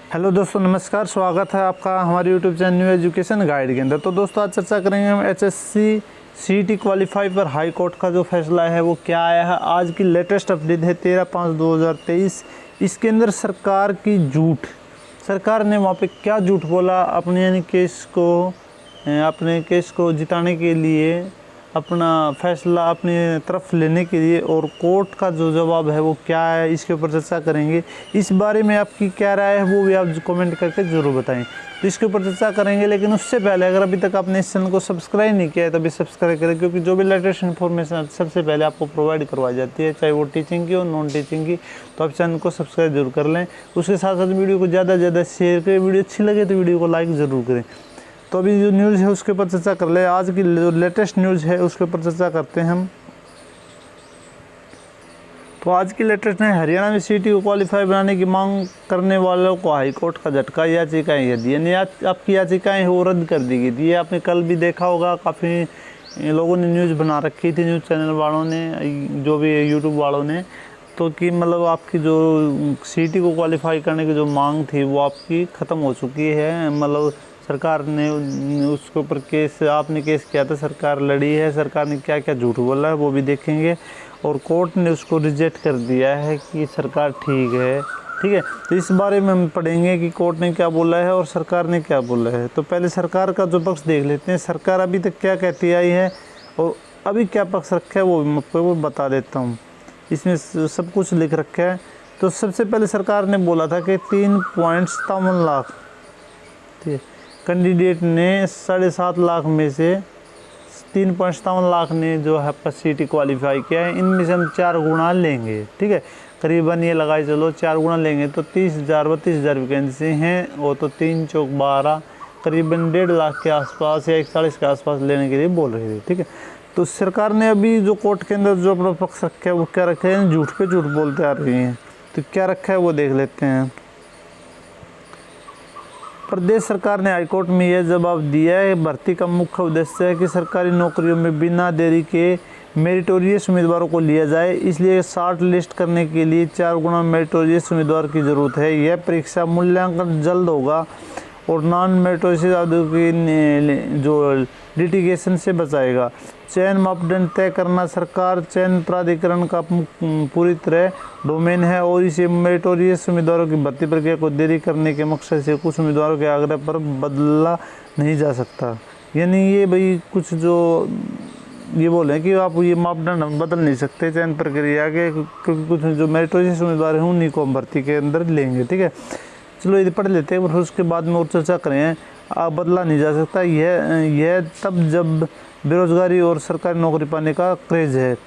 Hello दोस्तों, नमस्कार। स्वागत है आपका हमारे YouTube channel new education guide के अंदर। तो दोस्तों, आज चर्चा करेंगे हम एचएससी सीईटी क्वालिफाई पर हाई कोर्ट का जो फैसला है वो क्या आया है। आज की लेटेस्ट अपडेट है 13/5/2023। इसके अंदर सरकार की झूठ, सरकार ने वहाँ पे क्या झूठ बोला अपने केस को जिताने के लिए, अपना फैसला अपनी तरफ लेने के लिए, और कोर्ट का जो जवाब है वो क्या है, इसके ऊपर चर्चा करेंगे। इस बारे में आपकी क्या राय है वो भी आप कमेंट करके ज़रूर बताएं। तो इसके ऊपर चर्चा करेंगे, लेकिन उससे पहले अगर अभी तक आपने इस चैनल को सब्सक्राइब नहीं किया है तो अभी सब्सक्राइब करें, क्योंकि जो भी लेटेस्ट इन्फॉर्मेशन सबसे पहले आपको प्रोवाइड करवाई जाती है, चाहे वो टीचिंग की हो नॉन टीचिंग की। तो आप चैनल को सब्सक्राइब जरूर कर लें। उसके साथ साथ वीडियो को ज़्यादा से ज़्यादा शेयर करें। वीडियो अच्छी लगे तो वीडियो को लाइक ज़रूर करें। तो अभी जो न्यूज़ है उसके ऊपर चर्चा कर ले। आज की जो लेटेस्ट न्यूज़ है उसके ऊपर चर्चा करते हैं हम। तो आज की लेटेस्ट है, हरियाणा में सीईटी को क्वालिफाई बनाने की मांग करने वालों को हाईकोर्ट का झटका। याचिकाएं यदि यानी आपकी याचिकाएं वो रद्द कर दी गई थी। ये आपने कल भी देखा होगा, काफ़ी लोगों ने न्यूज़ बना रखी थी, न्यूज़ चैनल वालों ने, जो भी यूट्यूब वालों ने, तो कि मतलब आपकी जो सीईटी को क्वालिफाई करने की जो मांग थी वो आपकी ख़त्म हो चुकी है। मतलब सरकार ने उसके ऊपर आपने केस किया था, सरकार लड़ी है, सरकार ने क्या क्या झूठ बोला है वो भी देखेंगे, और कोर्ट ने उसको रिजेक्ट कर दिया है कि सरकार ठीक है। ठीक है, तो इस बारे में हम पढ़ेंगे कि कोर्ट ने क्या बोला है और सरकार ने क्या बोला है। तो पहले सरकार का जो पक्ष देख लेते हैं, सरकार अभी तक क्या कहती आई है और अभी क्या पक्ष रखा है वो मैं आपको बता देता हूँ। इसमें सब कुछ लिख रखा है। तो सबसे पहले सरकार ने बोला था कि 3.57 लाख, ठीक है, कैंडिडेट ने 7.5 लाख में से 3.57 लाख ने जो है सीईटी क्वालिफाई किया है। इनमें से हम 4 गुना लेंगे, ठीक है, करीबन ये लगाए चलो 4 गुना लेंगे तो 32,000 वैकेंसी हैं, वो तो 3 चौक 12, करीबन 1.5 लाख के आसपास या 41 के आसपास लेने के लिए बोल रहे थे। ठीक है, तो सरकार ने अभी जो कोर्ट के अंदर जो अपना पक्ष रखा है वो क्या रखा है, झूठ पे झूठ बोलते आ रही हैं। तो क्या रखा है वो देख लेते हैं। प्रदेश सरकार ने हाईकोर्ट में यह जवाब दिया है, भर्ती का मुख्य उद्देश्य है कि सरकारी नौकरियों में बिना देरी के मेरिटोरियस उम्मीदवारों को लिया जाए, इसलिए शॉर्ट लिस्ट करने के लिए 4 गुना मेरिटोरियस उम्मीदवार की ज़रूरत है। यह परीक्षा मूल्यांकन जल्द होगा और नॉन मेरिटोरियस की जो लिटिगेशन से बचाएगा। चयन मापदंड तय करना सरकार चयन प्राधिकरण का पूरी तरह डोमेन है और इसे मेरिटोरियस उम्मीदवारों की भर्ती प्रक्रिया को देरी करने के मकसद से कुछ उम्मीदवारों के आग्रह पर बदला नहीं जा सकता। यानी ये भाई कुछ जो ये बोले हैं कि आप ये मापदंड हम बदल नहीं सकते चयन प्रक्रिया के, क्योंकि कुछ जो मेरिटोरियस उम्मीदवार हैं उन्हीं को हम भर्ती के अंदर लेंगे। ठीक है, चलो ये पढ़ लेते हैं, फिर उसके बाद में और चर्चा करें। बदला नहीं जा सकता, यह तब जब बेरोजगारी और सरकारी नौकरी पाने का क्रेज है।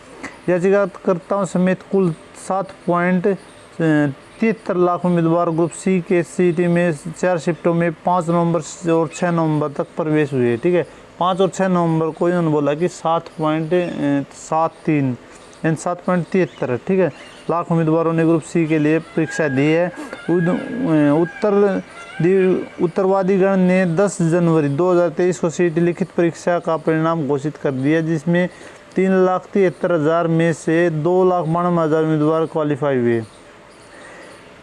याचिकाकर्ताओं समेत कुल 7.73 लाख उम्मीदवार ग्रुप सी के सीईटी में 4 शिफ्टों में 5 नवंबर और 6 नवंबर तक प्रवेश हुए। ठीक है, 5 और 6 नवंबर को इन्होंने बोला कि 7.73 यानी 7.73, ठीक है, लाख उम्मीदवारों ने ग्रुप सी के लिए परीक्षा दी है। उत्तरवादीगण ने 10 जनवरी 2023 को सीईटी लिखित परीक्षा का परिणाम घोषित कर दिया, जिसमें 3,73,000 में से 2,92,000 उम्मीदवार क्वालिफाई हुए।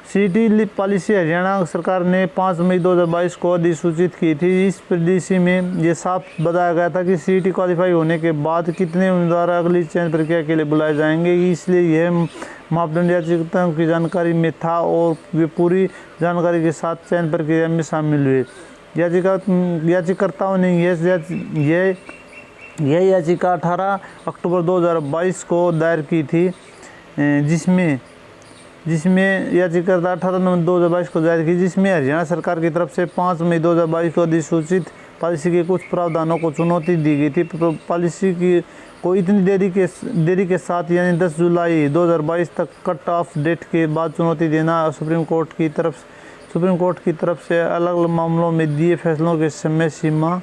सीईटी पॉलिसी हरियाणा सरकार ने 5 मई 2022 को अधिसूचित की थी। इस पॉलिसी में ये साफ बताया गया था कि सीईटी क्वालिफाई होने के बाद कितने उम्मीदवार अगली चयन प्रक्रिया के लिए बुलाए जाएंगे, इसलिए यह मापदंड याचिकाओं की जानकारी में था और वे पूरी जानकारी के साथ चयन प्रक्रिया में शामिल हुए। याचिकाकर्ताओं ने यह याचिका 18 अक्टूबर 2022 को दायर की थी, जिसमें याचिकाकर्ता 18 नवंबर 2022 को दायर की, जिसमें हरियाणा सरकार की तरफ से 5 मई 2022 को अधिसूचित पॉलिसी के कुछ प्रावधानों को चुनौती दी गई थी। पॉलिसी को इतनी देरी के साथ यानी 10 जुलाई 2022 तक कट ऑफ डेट के बाद चुनौती देना सुप्रीम कोर्ट की तरफ से अलग अलग मामलों में दिए फैसलों के समय सीमा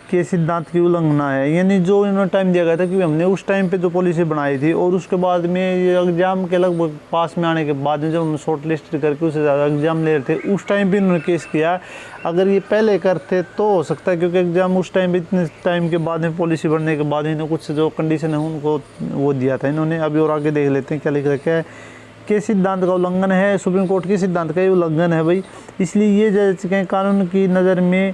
के सिद्धांत की उल्लंघना है। यानी जो इन्होंने टाइम दिया गया था कि हमने उस टाइम पे जो पॉलिसी बनाई थी और उसके बाद में ये एग्ज़ाम के लगभग पास में आने के बाद में जब हम शॉर्ट लिस्ट करके उससे ज़्यादा एग्ज़ाम ले रहे थे, उस टाइम पे इन्होंने केस किया। अगर ये पहले करते तो हो सकता है, क्योंकि एग्ज़ाम उस टाइम पे इतने टाइम के बाद में पॉलिसी बनने के बाद इन्होंने कुछ जो कंडीशन है उनको वो दिया था इन्होंने। अभी और आगे देख लेते हैं क्या लिख रखा है। के सिद्धांत का उल्लंघन है, सुप्रीम कोर्ट के सिद्धांत का ही उल्लंघन है भाई। इसलिए ये याचिकाएं कानून की नज़र में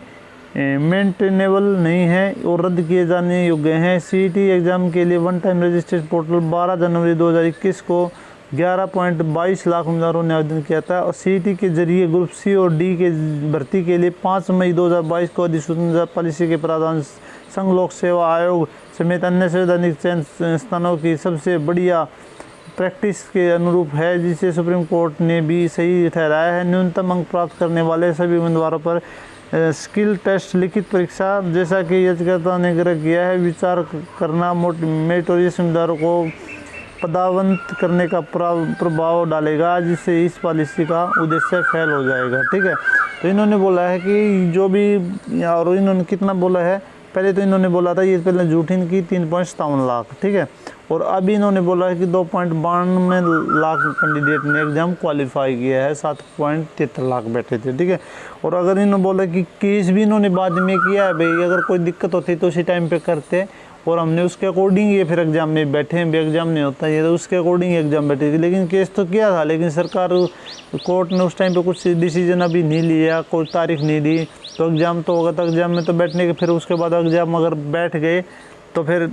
मेंटेनेबल नहीं है और रद्द किए जाने योग्य हैं। सीईटी एग्ज़ाम के लिए वन टाइम रजिस्ट्रेशन पोर्टल 12 जनवरी 2021 को 11.22 लाख उम्मीदवारों ने आवेदन किया था और सीईटी के जरिए ग्रुप सी और डी के भर्ती के लिए 5 मई 2022 को अधिसूचना पॉलिसी के प्रावधान संघ लोक सेवा आयोग समेत अन्य संवैधानिक चयन स्थानों की सबसे बढ़िया प्रैक्टिस के अनुरूप है, जिसे सुप्रीम कोर्ट ने भी सही ठहराया है। न्यूनतम अंक प्राप्त करने वाले सभी उम्मीदवारों पर स्किल टेस्ट लिखित परीक्षा जैसा कि याचिकाकर्ता ने आग्रह किया है विचार करना मेरिटोरियस उम्मीदवारों को पदावंत करने का प्रभाव डालेगा, जिससे इस पॉलिसी का उद्देश्य फेल हो जाएगा। ठीक है, तो इन्होंने बोला है कि जो भी, और इन्होंने कितना बोला है, पहले तो इन्होंने बोला था ये पहले झूठ इनकी 3.57 लाख, ठीक है, और अभी इन्होंने बोला है कि 2.92 लाख कैंडिडेट ने एग्ज़ाम क्वालिफाई किया है, 7.73 लाख बैठे थे। ठीक है, और अगर इन्होंने बोला कि केस भी इन्होंने बाद में किया है भाई, अगर कोई दिक्कत होती तो उसी टाइम पे करते और हमने उसके अकॉर्डिंग ये फिर एग्ज़ाम में बैठे हैं, भी एग्ज़ाम नहीं होता ये तो उसके अकॉर्डिंग एग्ज़ाम बैठे थे, लेकिन केस तो किया था, लेकिन सरकार कोर्ट ने उस टाइम पे कुछ डिसीजन अभी नहीं लिया, कोई तारीख नहीं दी, तो एग्ज़ाम तो होगा, तो एग्ज़ाम में तो बैठने के फिर उसके बाद एग्ज़ाम अगर बैठ गए तो फिर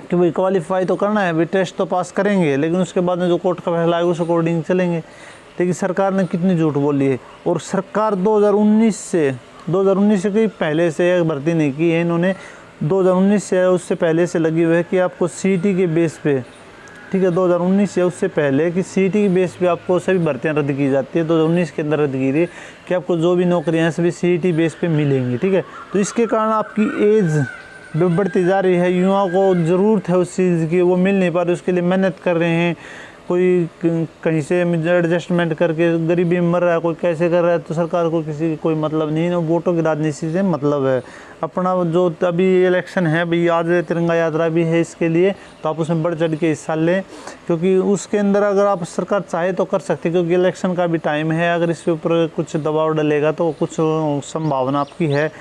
कि भाई क्वालिफाई तो करना है, भाई टेस्ट तो पास करेंगे, लेकिन उसके बाद में जो कोर्ट का फैसला है उस अकॉर्डिंग चलेंगे। लेकिन सरकार ने कितनी झूठ बोली है, और सरकार 2019 से कहीं पहले से भर्ती नहीं की है इन्होंने, 2019 से उससे पहले से लगी हुई है कि आपको सीईटी के बेस पे, ठीक है, 2019 से उससे पहले कि सीईटी के बेस पे आपको सभी भर्तियां रद्द की जाती है, 2019 के अंदर रद्द की थी कि आपको जो भी नौकरियां हैं सभी सीईटी बेस पे मिलेंगी। ठीक है, तो इसके कारण आपकी एज बढ़ती जा रही है, युवाओं को ज़रूरत है उस चीज़ की, वो मिल नहीं पा रही, उसके लिए मेहनत कर रहे हैं, कोई कहीं से एडजस्टमेंट करके गरीबी में मर रहा है, कोई कैसे कर रहा है, तो सरकार को किसी कोई मतलब नहीं है, वोटों की राजनीति से मतलब है अपना। जो अभी इलेक्शन है भाई, आज तिरंगा यात्रा भी है, इसके लिए तो आप उसमें बढ़ चढ़ के हिस्सा लें, क्योंकि उसके अंदर अगर आप सरकार चाहे तो कर सकती है, क्योंकि इलेक्शन का भी टाइम है, अगर इसके ऊपर कुछ दबाव डलेगा तो कुछ संभावना आपकी है।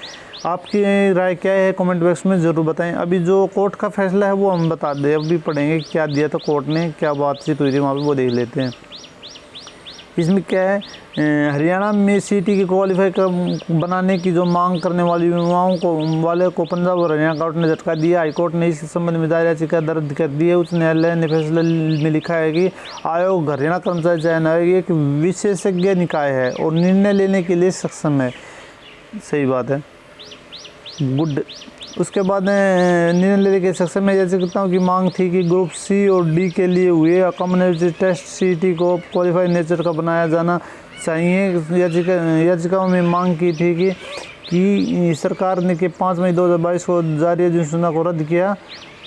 आपकी राय क्या है कमेंट बॉक्स में ज़रूर बताएं। अभी जो कोर्ट का फैसला है वो हम बता दें, अभी पढ़ेंगे क्या दिया था कोर्ट ने, क्या बातचीत हुई थी वहाँ पे, वो देख लेते हैं। इसमें क्या है, हरियाणा में सीईटी की क्वालिफाई बनाने की जो मांग करने वाली युवाओं को पंजाब और हरियाणा कोर्ट ने झटका दिया। हाईकोर्ट ने इस संबंध में दायर याचिका दर्ज कर दी है। उच्च न्यायालय ने फैसले में लिखा है कि आयोग हरियाणा कर्मचारी चयन आयोग एक विशेषज्ञ निकाय है और निर्णय लेने के लिए सक्षम है। सही बात है, गुड। उसके बाद निर्णय लेने के सक्षम में याचिकाओं की मांग थी कि ग्रुप सी और डी के लिए हुए कॉम्बिनेटरी टेस्ट सीईटी को क्वालिफाइड नेचर का बनाया जाना चाहिए। याचिकाओं में मांग की थी कि सरकार ने के 5 मई 2022 को जारी अधिसूचना को रद्द किया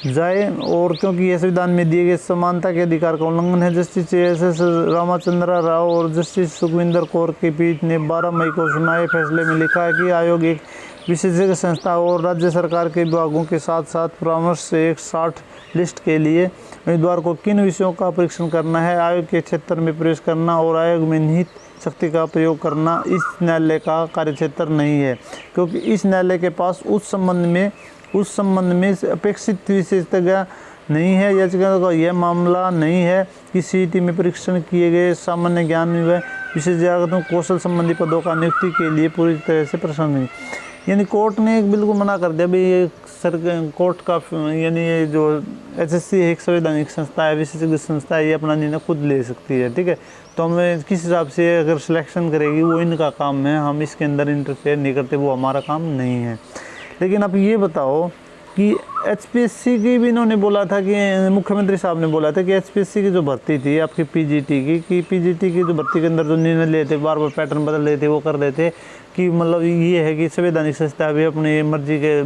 जाए, और क्योंकि यह संविधान में दिए गए समानता के अधिकार का उल्लंघन है। जस्टिस एस रामचंद्र राव और जस्टिस सुखविंदर कौर की पीठ ने 12 मई को सुनाए फैसले में लिखा है कि आयोग एक विशेषज्ञ संस्था और राज्य सरकार के विभागों के साथ साथ परामर्श से एक शॉर्ट लिस्ट के लिए उम्मीदवार को किन विषयों का परीक्षण करना है, आयोग के क्षेत्र में प्रवेश करना और आयोग में निहित शक्ति का प्रयोग करना इस न्यायालय का कार्यक्षेत्र नहीं है, क्योंकि इस न्यायालय के पास उस संबंध में अपेक्षित विशेषज्ञ नहीं है। याचिका का यह मामला नहीं है कि सीईटी में परीक्षण किए गए सामान्य ज्ञान व विशेषज्ञ कौशल संबंधी पदों का नियुक्ति के लिए पूरी तरह से प्रसन्न नहीं। यानी कोर्ट ने बिल्कुल मना कर दिया भाई, ये कोर्ट का यानी ये जो एसएससी एक संवैधानिक संस्था है, विशेषज्ञ संस्था है, ये अपना निर्णय खुद ले सकती है। ठीक है, तो हमें किस हिसाब से अगर सिलेक्शन करेगी वो इनका काम है, हम इसके अंदर इंटरफेयर नहीं करते, वो हमारा काम नहीं है। लेकिन आप ये बताओ कि एचपीएससी की भी इन्होंने बोला था कि मुख्यमंत्री साहब ने बोला था कि एचपीएससी की जो भर्ती थी आपकी पीजीटी की पीजीटी की जो भर्ती के अंदर जो निर्णय लेते बार बार पैटर्न बदल रहे थे, वो कर रहे थे कि मतलब ये है कि संवैधानिक संस्था भी अपनी मर्जी के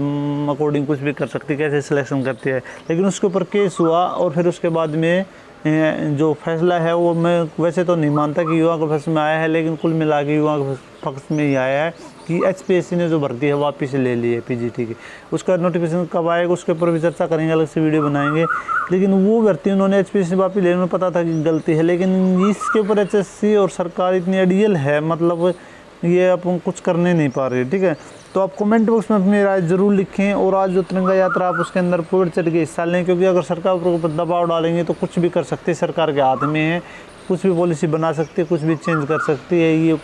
अकॉर्डिंग कुछ भी कर सकती है, कैसे सिलेक्शन करती है। लेकिन उसके ऊपर केस हुआ और फिर उसके बाद में जो फैसला है वो मैं वैसे तो नहीं मानता कि युवा के पक्ष में आया है, लेकिन कुल मिला के युवा के पक्ष में ही आया है कि एचपीएससी ने जो भर्ती है वापस ले ली है पीजीटी की। उसका नोटिफिकेशन कब आएगा उसके ऊपर भी चर्चा करेंगे, अलग से वीडियो बनाएंगे। लेकिन वो भर्ती उन्होंने एचपीएससी वापस लेने में पता था कि गलती है, लेकिन इसके ऊपर एचएससी और सरकार इतनी अड़ियल है, मतलब ये अपन कुछ करने नहीं पा रहे। ठीक है, तो आप कमेंट बॉक्स में अपनी राय ज़रूर लिखें, और आज जो तिरंगा यात्रा आप उसके अंदर पूर्ण चढ़ के हिस्सा लें, क्योंकि अगर सरकार पर दबाव डालेंगे तो कुछ भी कर सकते, सरकार के हाथ में है कुछ भी पॉलिसी बना सकती है, कुछ भी चेंज कर सकती है। ये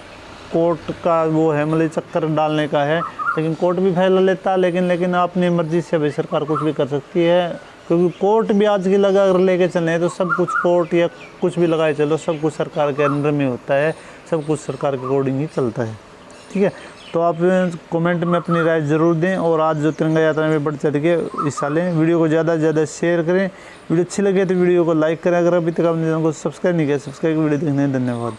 कोर्ट का वो है, मतलब चक्कर डालने का है, लेकिन कोर्ट भी फैला लेता है। लेकिन अपनी मर्जी से भाई सरकार कुछ भी कर सकती है, क्योंकि कोर्ट भी आज की लगा अगर लेके चले तो सब कुछ कोर्ट या कुछ भी लगाए चलो, सब कुछ सरकार के अंडर में होता है, सब कुछ सरकार के अकॉर्डिंग ही चलता है। ठीक है, तो आप कमेंट में अपनी राय ज़रूर दें, और आज जो तिरंगा यात्रा में बढ़ चढ़ के हिस्सा लें। वीडियो को ज़्यादा से ज़्यादा शेयर करें। वीडियो अच्छी लगे तो वीडियो को लाइक करें। अगर अभी तक आपने चैनल को सब्सक्राइब नहीं किया, सब्सक्राइब वीडियो देखने धन्यवाद।